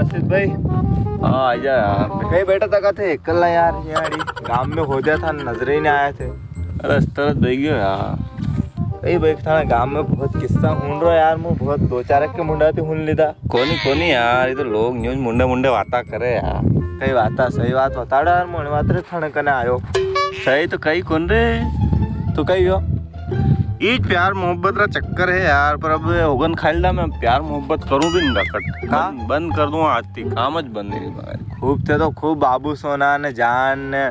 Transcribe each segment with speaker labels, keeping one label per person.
Speaker 1: वसीत भाई
Speaker 2: हाँ आजा यार।
Speaker 1: कहीं बैठा था थे कल यार यार गांव में हो गया था नजर ही नहीं आए थे।
Speaker 2: अरे इस तरह दे गयो यार।
Speaker 1: कहीं बैठ था गांव में बहुत किस्सा हुन रहा यार मुँह बहुत दो चार के मुंडा थी हुन लीधा
Speaker 2: कोनी यार ये तो लोग न्यूज मुंडे मुंडे वाता करे यार।
Speaker 1: कई बात सही बात बताड़ा यार मोने बात रे थाने कने आयो
Speaker 2: सही तो कई कौन रे
Speaker 1: तो कही हो
Speaker 2: ये प्यार मोहब्बत का चक्कर है यार। पर अब होगन खाइलदा मैं प्यार मोहब्बत करूं भी नहीं कट
Speaker 1: का
Speaker 2: बंद कर दूं आती काम ज बंद नहीं।
Speaker 1: खूब थे तो खूब बाबू सोना ने जान ने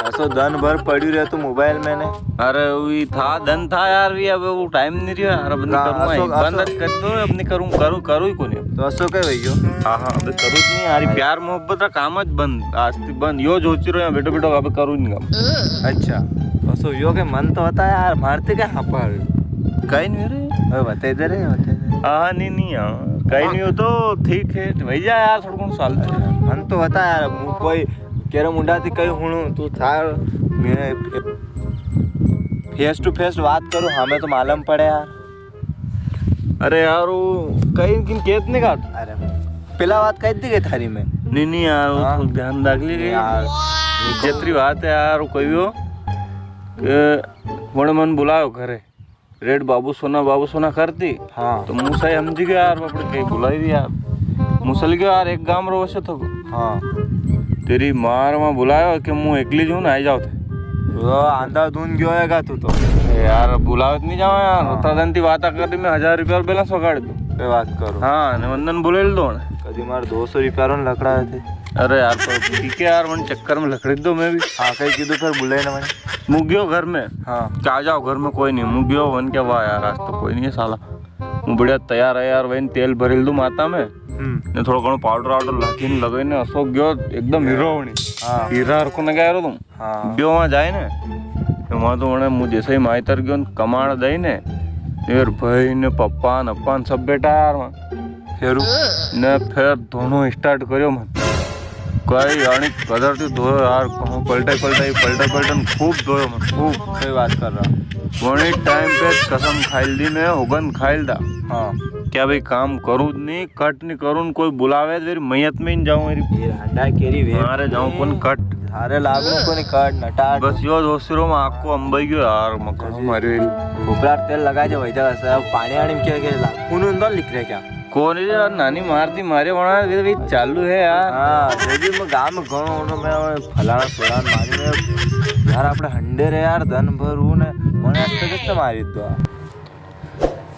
Speaker 1: ऐसो दिन भर पड़ी रहे तो मोबाइल में ने
Speaker 2: अरे वही था धन था यार भी अब वो टाइम नहीं रहा यार। अब नहीं करूंगा बंद कर दो अब नहीं करूं ही कोनी
Speaker 1: तो असो के भैयो
Speaker 2: हाँ अब करूँ नहीं यार प्यार मोहब्बत का काम ज बंद आज बंद यो सोची रहो बेटो बेटो अब करूँ नहीं काम।
Speaker 1: अच्छा असो यो के मन तो होता है यार मारते क्या हाँ पर
Speaker 2: कहीं नहीं रे
Speaker 1: बता दे रे
Speaker 2: हाँ नहीं यार कहीं नहीं हो तो ठीक है भैया यार थोड़ा कौन साल
Speaker 1: मन तो होता यार मुँह कोई केरा मुंडा थी कहीं हूँ तू था फेस टू फेस बात करूँ हमें तो मालूम पड़े यार।
Speaker 2: अरे यार वो कहीं किन केत नहीं काट
Speaker 1: अरे पहला बात कही थी गई थारी में
Speaker 2: नहीं यार
Speaker 1: हाँ?
Speaker 2: वो ध्यान रख ली
Speaker 1: यार
Speaker 2: इज्जतरी बात है यार। वो कोई हो बड़े मन बुलाओ घरे रेड बाबू सोना करती
Speaker 1: हाँ
Speaker 2: तो मूसा ही समझ गया यार बापड़े कहीं बुलाई दी यार मुसल गयो यार एक गांव रो वैसे तो
Speaker 1: हाँ
Speaker 2: तेरी मार वहाँ बुलायो कि मुँह एकली जाऊँ ना आई जाओ थे
Speaker 1: तो आंधा धुन गयो है तू तो
Speaker 2: यार बुलावत नहीं जाओ यार उतना दंती बात कर मैं 1000 रुपया बैलेंस वगाड़ दूँ
Speaker 1: कोई बात करो
Speaker 2: हाँ वंदन बोले दो
Speaker 1: कभी मार 200 रुपया लकड़ा थे।
Speaker 2: अरे यार तो ठीक है यार मन चक्कर में लकड़ी दो मैं भी
Speaker 1: हाँ कहीं कीधु फिर बुलाए ना मैंने
Speaker 2: मुगियो घर में
Speaker 1: हाँ
Speaker 2: क्या आ जाओ घर में कोई नहीं मुगियो वन क्या वाह यार आज तो कोई नहीं है साला હું बढ़िया तैयार है यार वही तेल भरेल दूँ माता में ने थोड़ा घणो पाउडर वाउडर लखीने लगाईने असो गयो एकदम हीरो बनी
Speaker 1: हाँ
Speaker 2: हीरा हरको ने गया तुम
Speaker 1: हाँ
Speaker 2: गयो वहाँ जाए ने वहाँ तो मैंने मुझे जैसे ही माइतर गयो कमाड़ दई ने यार भाई ने पप्पा न अप्पा सब बेटा यार वहाँ
Speaker 1: फिर
Speaker 2: ने फिर दोनों स्टार्ट करियो मन कई यानी कदर थी धोयो यार कहूँ पलटाई खूब धोयो मन खूब
Speaker 1: कोई बात कर रहा
Speaker 2: वही टाइम पे कसम खाइल दी मैं होगन खाइल दा
Speaker 1: हाँ
Speaker 2: क्या भाई काम करूँ नहीं कट नहीं करूँ कोई बुलावे तो फिर मैयत में ही जाऊँ मेरी
Speaker 1: हंडा केरी वे
Speaker 2: मारे जाऊँ कौन कट
Speaker 1: हारे लागू को नहीं कट नटाट
Speaker 2: बस यो दोस्तों में आपको अंबाई गयो यार मकान मारे
Speaker 1: खोपड़ा तेल लगा जो वही जगह से पानी आनी में क्या खून तो लिख रहे क्या
Speaker 2: कौन है यार नानी मारती मारे बना चालू है यार।
Speaker 1: हाँ जो मैं गाँव में घणो होनो मैं फलाना फलाना मारी में यार अपने हंडे रे यार धन भर हूँ ने मैंने आज तक किससे मारी तो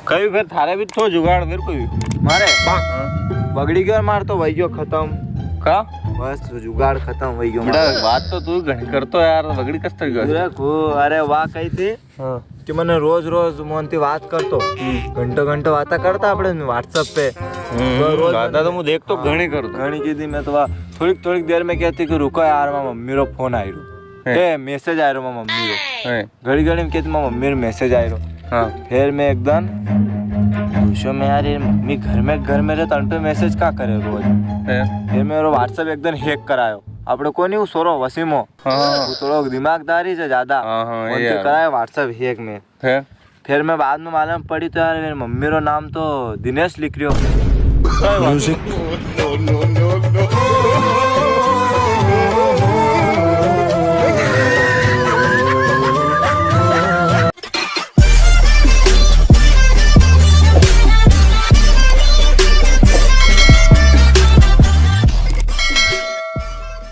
Speaker 2: कभी फिर थारे भी तो जुगाड़ फिर कोई
Speaker 1: मारे बगड़ी गयो मार तो वही खत्म
Speaker 2: का
Speaker 1: बस जुगाड़ खत्म वही गयो
Speaker 2: बात तो तू घणी करतो यार बगड़ी कस तरह
Speaker 1: अरे वाह कही थी कि मैंने रोज मोहनती बात करतो घंटो बात करता अपने व्हाट्सएप पे
Speaker 2: रोज तो मैं देख तो घणी करतो
Speaker 1: घणी की थी मैं तो थोड़ी देर में कहती कि रुको यार मां मम्मी रो फोन आई रो मैसेज आयो मां मम्मी रो घड़ी में कहती मां मम्मी रो मैसेज आयो हाँ फिर मैं एकदम पूछो मैं यार ये मम्मी घर में रहे तन पे मैसेज का करे रोज फिर मेरा व्हाट्सएप एकदम हैक करायो अपने को नहीं सोरो वसीमो वो थोड़ा दिमागदारी से ज्यादा कराया व्हाट्सएप हैक में फिर मैं बाद में मालूम पड़ी तो यार मेरी मम्मी रो नाम तो दिनेश लिख रही हो।